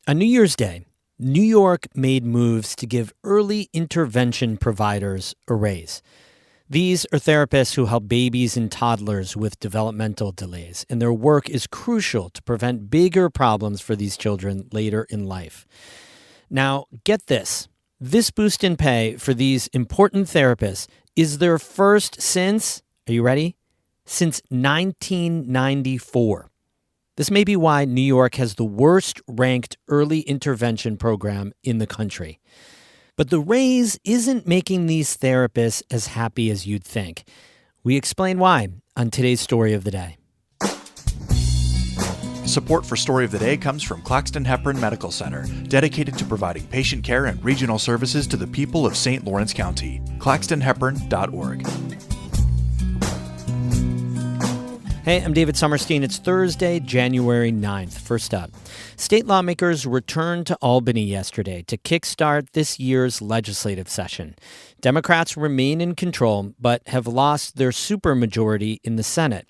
On New Year's Day, New York made moves to give early intervention providers a raise. These are therapists who help babies and toddlers with developmental delays, and their work is crucial to prevent bigger problems for these children later in life. Now, get this. This boost in pay for these important therapists is their first since, are you ready? Since 1994. This may be why New York has the worst ranked early intervention program in the country. But the raise isn't making these therapists as happy as you'd think. We explain why on today's Story of the Day. Support for Story of the Day comes from Claxton Hepburn Medical Center, dedicated to providing patient care and regional services to the people of St. Lawrence County. claxtonhepburn.org. Hey, I'm David Sommerstein. It's Thursday, January 9th. First up, state lawmakers returned to Albany yesterday to kickstart this year's legislative session. Democrats remain in control, but have lost their supermajority in the Senate.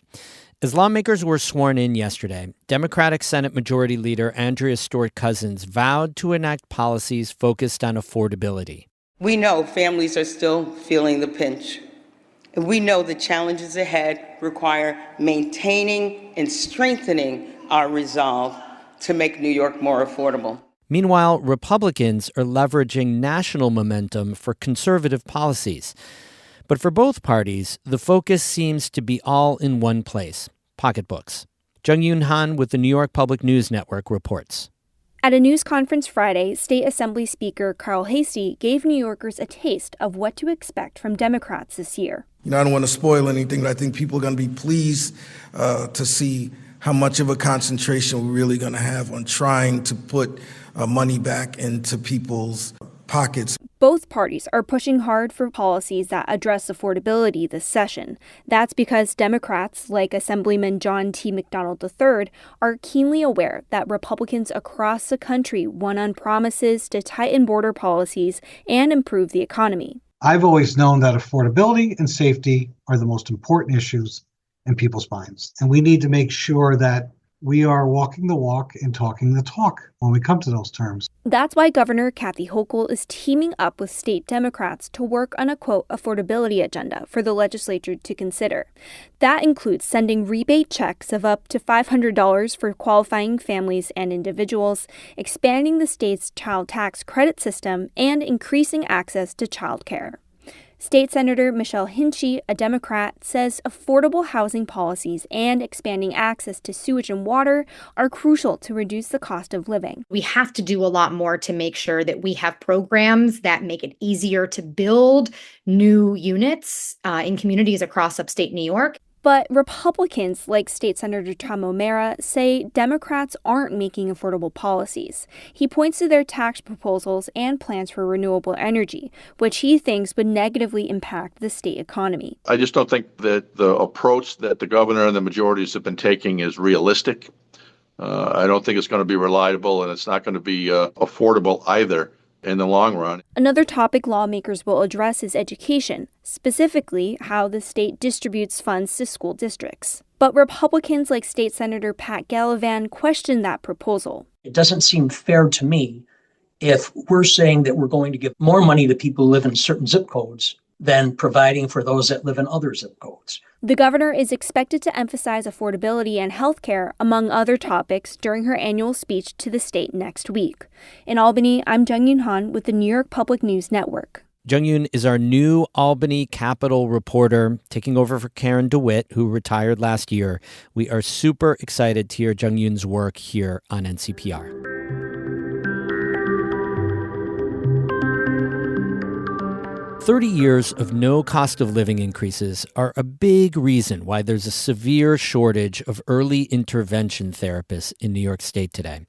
As lawmakers were sworn in yesterday, Democratic Senate Majority Leader Andrea Stewart-Cousins vowed to enact policies focused on affordability. We know families are still feeling the pinch. And we know the challenges ahead require maintaining and strengthening our resolve to make New York more affordable. Meanwhile, Republicans are leveraging national momentum for conservative policies. But for both parties, the focus seems to be all in one place: pocketbooks. Jung-Yoon Han with the New York Public News Network reports. At a news conference Friday, State Assembly Speaker Carl Hastie gave New Yorkers a taste of what to expect from Democrats this year. I don't want to spoil anything, but I think people are going to be pleased to see how much of a concentration we're really going to have on trying to put money back into people's pockets. Both parties are pushing hard for policies that address affordability this session. That's because Democrats, like Assemblyman John T. McDonald III, are keenly aware that Republicans across the country won on promises to tighten border policies and improve the economy. I've always known that affordability and safety are the most important issues in people's minds. And we need to make sure that we are walking the walk and talking the talk when we come to those terms. That's why Governor Kathy Hochul is teaming up with state Democrats to work on a, quote, affordability agenda for the legislature to consider. That includes sending rebate checks of up to $500 for qualifying families and individuals, expanding the state's child tax credit system, and increasing access to child care. State Senator Michelle Hinchy, a Democrat, says affordable housing policies and expanding access to sewage and water are crucial to reduce the cost of living. We have to do a lot more to make sure that we have programs that make it easier to build new units in communities across upstate New York. But Republicans, like State Senator Tom O'Mara, say Democrats aren't making affordable policies. He points to their tax proposals and plans for renewable energy, which he thinks would negatively impact the state economy. I just don't think that the approach that the governor and the majorities have been taking is realistic. I don't think it's going to be reliable, and it's not going to be affordable either in the long run. Another topic lawmakers will address is education, specifically how the state distributes funds to school districts. But Republicans like State Senator Pat Gallivan question that proposal. It doesn't seem fair to me if we're saying that we're going to give more money to people who live in certain zip codes than providing for those that live in other zip codes. The governor is expected to emphasize affordability and health care, among other topics, during her annual speech to the state next week. In Albany, I'm Jung-Yoon Han with the New York Public News Network. Jung-Yoon is our new Albany Capitol reporter, taking over for Karen DeWitt, who retired last year. We are super excited to hear Jung-Yoon's work here on NCPR. 30 years of no cost of living increases are a big reason why there's a severe shortage of early intervention therapists in New York State today,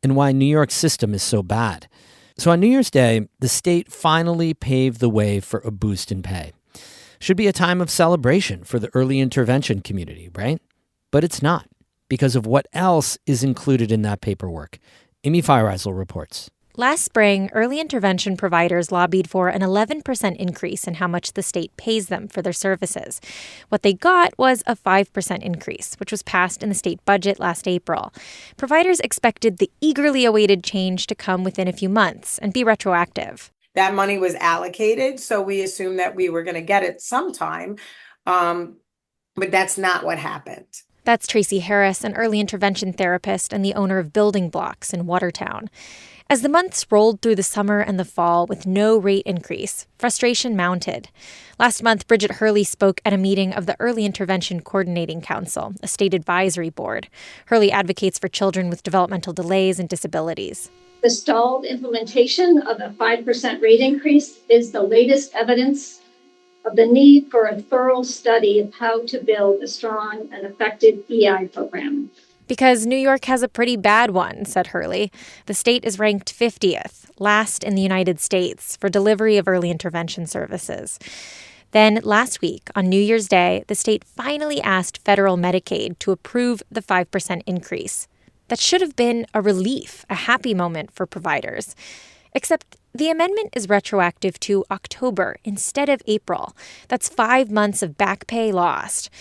and why New York's system is so bad. So on New Year's Day, the state finally paved the way for a boost in pay. Should be a time of celebration for the early intervention community, right? But it's not, because of what else is included in that paperwork. Amy Feiereisel reports. Last spring, early intervention providers lobbied for an 11% increase in how much the state pays them for their services. What they got was a 5% increase, which was passed in the state budget last April. Providers expected the eagerly awaited change to come within a few months and be retroactive. That money was allocated, so we assumed that we were going to get it sometime, but that's not what happened. That's Tracy Harris, an early intervention therapist and the owner of Building Blocks in Watertown. As the months rolled through the summer and the fall with no rate increase, frustration mounted. Last month, Bridget Hurley spoke at a meeting of the Early Intervention Coordinating Council, a state advisory board. Hurley advocates for children with developmental delays and disabilities. The stalled implementation of a 5% rate increase is the latest evidence of the need for a thorough study of how to build a strong and effective EI program. Because New York has a pretty bad one, said Hurley. The state is ranked 50th, last in the United States, for delivery of early intervention services. Then last week, on New Year's Day, the state finally asked federal Medicaid to approve the 5% increase. That should have been a relief, a happy moment for providers. Except the amendment is retroactive to October instead of April. That's 5 months of back pay lost.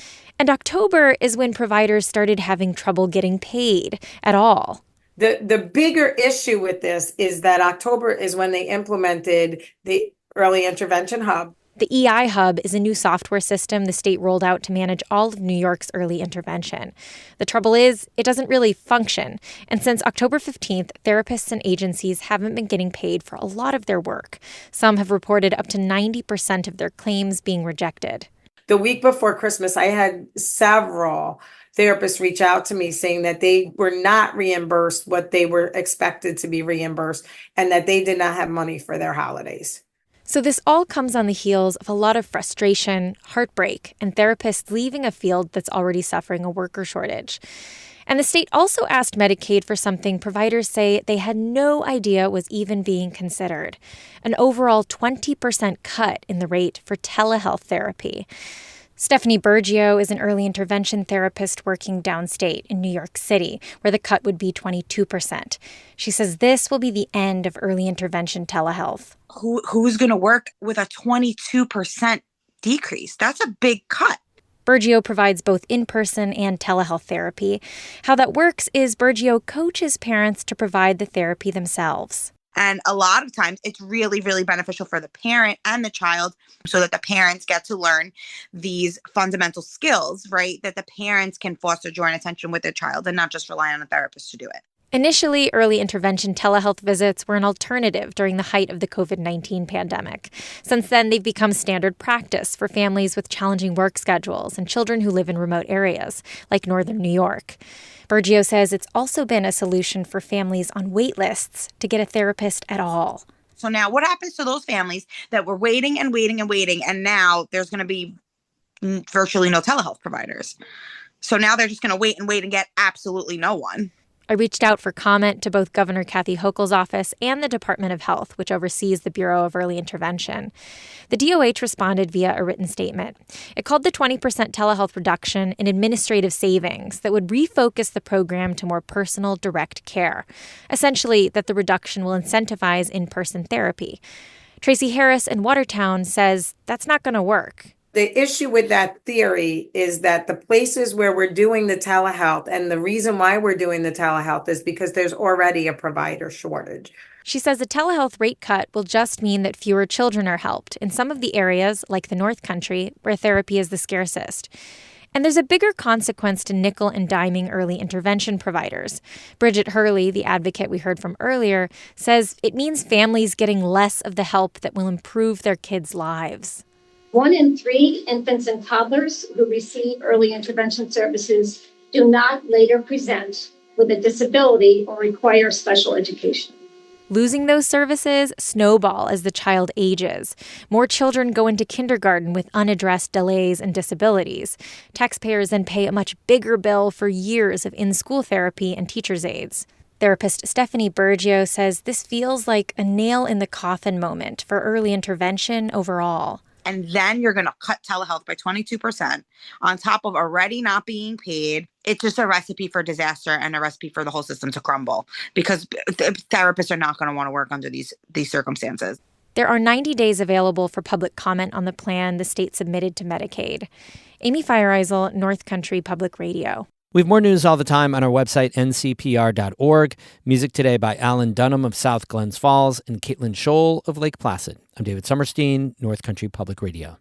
And October is when providers started having trouble getting paid at all. The bigger issue with this is that October is when they implemented the Early Intervention Hub. The EI Hub is a new software system the state rolled out to manage all of New York's early intervention. The trouble is, it doesn't really function. And since October 15th, therapists and agencies haven't been getting paid for a lot of their work. Some have reported up to 90% of their claims being rejected. The week before Christmas, I had several therapists reach out to me saying that they were not reimbursed what they were expected to be reimbursed and that they did not have money for their holidays. So this all comes on the heels of a lot of frustration, heartbreak, and therapists leaving a field that's already suffering a worker shortage. And the state also asked Medicaid for something providers say they had no idea was even being considered: an overall 20% cut in the rate for telehealth therapy. Stephanie Bergio is an early intervention therapist working downstate in New York City, where the cut would be 22%. She says this will be the end of early intervention telehealth. Who's going to work with a 22% decrease? That's a big cut. Bergio provides both in-person and telehealth therapy. How that works is Bergio coaches parents to provide the therapy themselves. And a lot of times it's really, really beneficial for the parent and the child so that the parents get to learn these fundamental skills, right? That the parents can foster joy and attention with their child and not just rely on a therapist to do it. Initially, early intervention telehealth visits were an alternative during the height of the COVID-19 pandemic. Since then, they've become standard practice for families with challenging work schedules and children who live in remote areas, like northern New York. Bergio says it's also been a solution for families on wait lists to get a therapist at all. So now what happens to those families that were waiting and waiting and waiting, and now there's going to be virtually no telehealth providers? So now they're just going to wait and get absolutely no one. I reached out for comment to both Governor Kathy Hochul's office and the Department of Health, which oversees the Bureau of Early Intervention. The DOH responded via a written statement. It called the 20% telehealth reduction an administrative savings that would refocus the program to more personal, direct care. Essentially, that the reduction will incentivize in-person therapy. Tracy Harris in Watertown says that's not going to work. The issue with that theory is that the places where we're doing the telehealth, and the reason why we're doing the telehealth is because there's already a provider shortage. She says the telehealth rate cut will just mean that fewer children are helped in some of the areas, like the North Country, where therapy is the scarcest. And there's a bigger consequence to nickel and diming early intervention providers. Bridget Hurley, the advocate we heard from earlier, says it means families getting less of the help that will improve their kids' lives. 1 in 3 infants and toddlers who receive early intervention services do not later present with a disability or require special education. Losing those services snowball as the child ages. More children go into kindergarten with unaddressed delays and disabilities. Taxpayers then pay a much bigger bill for years of in-school therapy and teacher's aides. Therapist Stephanie Bergio says this feels like a nail in the coffin moment for early intervention overall. and then you're going to cut telehealth by 22% on top of already not being paid. It's just a recipe for disaster and a recipe for the whole system to crumble, because therapists are not going to want to work under these circumstances. There are 90 days available for public comment on the plan the state submitted to Medicaid. Amy Feiereisel, North Country Public Radio. We have more news all the time on our website, ncpr.org. Music today by Alan Dunham of South Glens Falls and Caitlin Scholl of Lake Placid. I'm David Summerstein, North Country Public Radio.